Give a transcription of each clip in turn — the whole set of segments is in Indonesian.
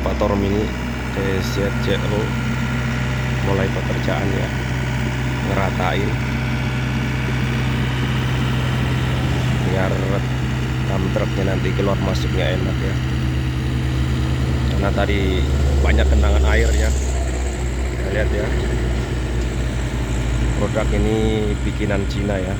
ekskavator mini TZJO mulai pekerjaan ya, ngeratain biar dump truknya nanti keluar masuknya enak ya, karena tadi banyak genangan air ya. Kita lihat ya, produk ini bikinan Cina ya.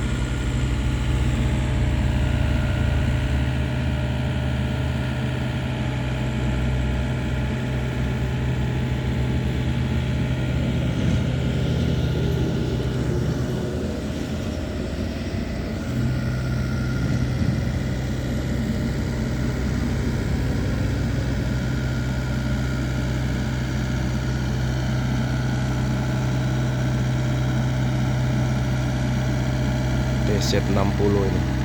TZ60 ini.